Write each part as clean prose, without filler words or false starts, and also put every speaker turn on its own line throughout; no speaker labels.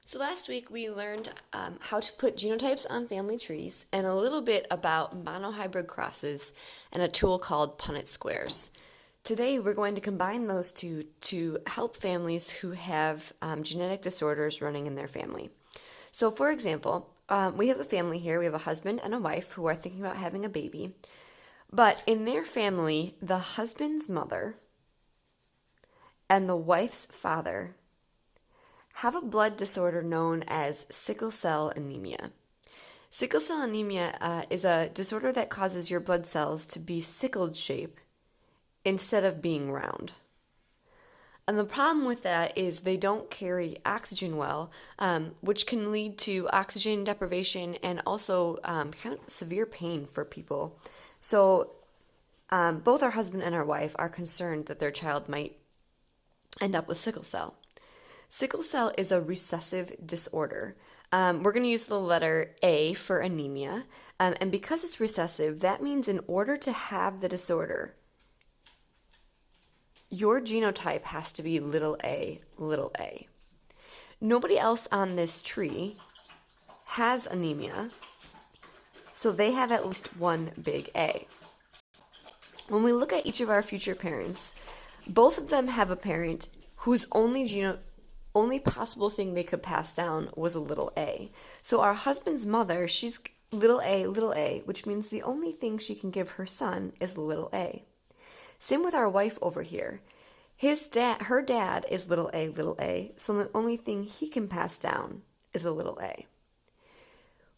So last week we learned how to put genotypes on family trees and a little bit about monohybrid crosses and a tool called Punnett squares. Today we're going to combine those two to help families who have genetic disorders running in their family. So for example, we have a family here. We have a husband and a wife who are thinking about having a baby. But in their family, the husband's mother and the wife's father have a blood disorder known as sickle cell anemia. Sickle cell anemia is a disorder that causes your blood cells to be sickled shape instead of being round. And the problem with that is they don't carry oxygen well, which can lead to oxygen deprivation and also kind of severe pain for people. So both our husband and our wife are concerned that their child might end up with sickle cell. Sickle cell is a recessive disorder. We're going to use the letter A for anemia. And because it's recessive, that means in order to have the disorder, your genotype has to be little a, little a. Nobody else on this tree has anemia, so they have at least one big A. When we look at each of our future parents, both of them have a parent whose only possible thing they could pass down was a little a. So our husband's mother, she's little a, which means the only thing she can give her son is little a. Same with our wife over here. Her dad is little a, so the only thing he can pass down is a little a.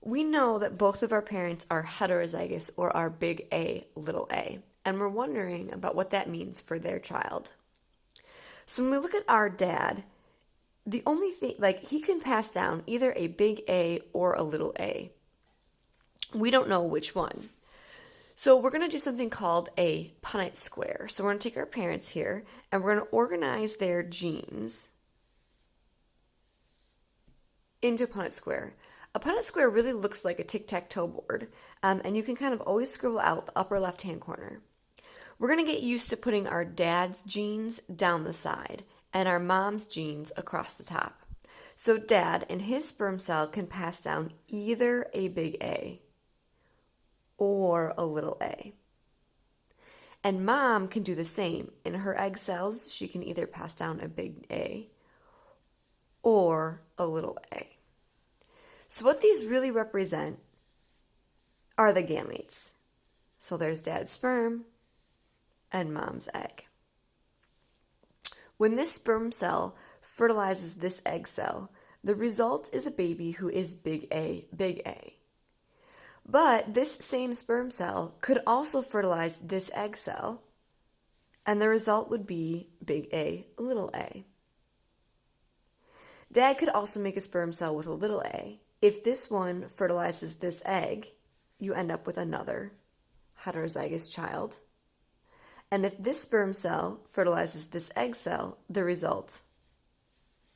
We know that both of our parents are heterozygous or are big A, little a, and we're wondering about what that means for their child. So when we look at our dad, the only thing, he can pass down either a big A or a little a. We don't know which one. So we're going to do something called a Punnett square. So we're going to take our parents here and we're going to organize their genes into Punnett square. A Punnett square really looks like a tic-tac-toe board, and you can kind of always scribble out the upper left-hand corner. We're going to get used to putting our dad's genes down the side and our mom's genes across the top. So dad and his sperm cell can pass down either a big A or a little a. And mom can do the same. In her egg cells, she can either pass down a big A or a little a. So what these really represent are the gametes. So there's dad's sperm and mom's egg. When this sperm cell fertilizes this egg cell, the result is a baby who is big A, big A. But this same sperm cell could also fertilize this egg cell, and the result would be big A, little a. Dad could also make a sperm cell with a little a. If this one fertilizes this egg, you end up with another heterozygous child. And if this sperm cell fertilizes this egg cell, the result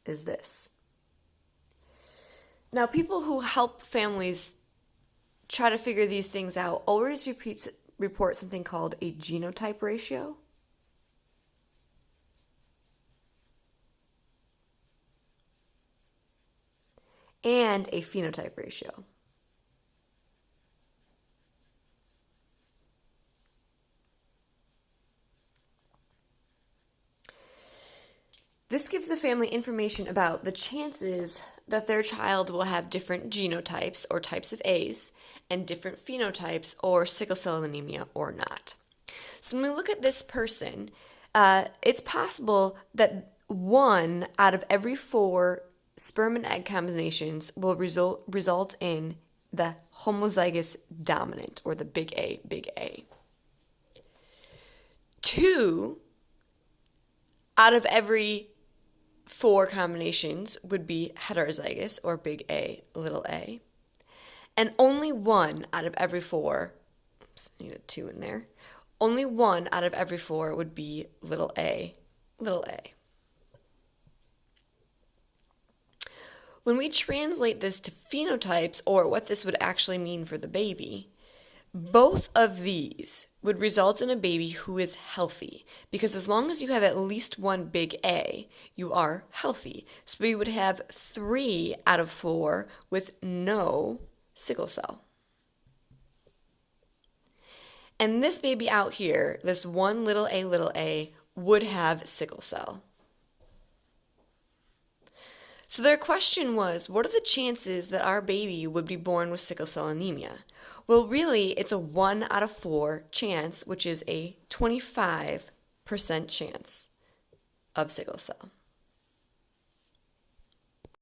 is this. Now, people who help families try to figure these things out always report something called a genotype ratio. And a phenotype ratio. This gives the family information about the chances that their child will have different genotypes or types of A's and different phenotypes or sickle cell anemia or not. So when we look at this person, it's possible that 1 out of every 4 sperm and egg combinations will result in the homozygous dominant or the big A, big A. 2 out of every 4 combinations would be heterozygous or big A, little a. And only 1 out of every 4, oops, I need a 2 in there. Only 1 out of every 4 would be little a, little a. When we translate this to phenotypes or what this would actually mean for the baby, Both of these would result in a baby who is healthy because as long as you have at least one big A, you are healthy. So we would have 3 out of 4 with no sickle cell. And this baby out here, this one little a, would have sickle cell. So their question was, what are the chances that our baby would be born with sickle cell anemia? Well, really, it's a 1 out of 4 chance, which is a 25% chance of sickle cell.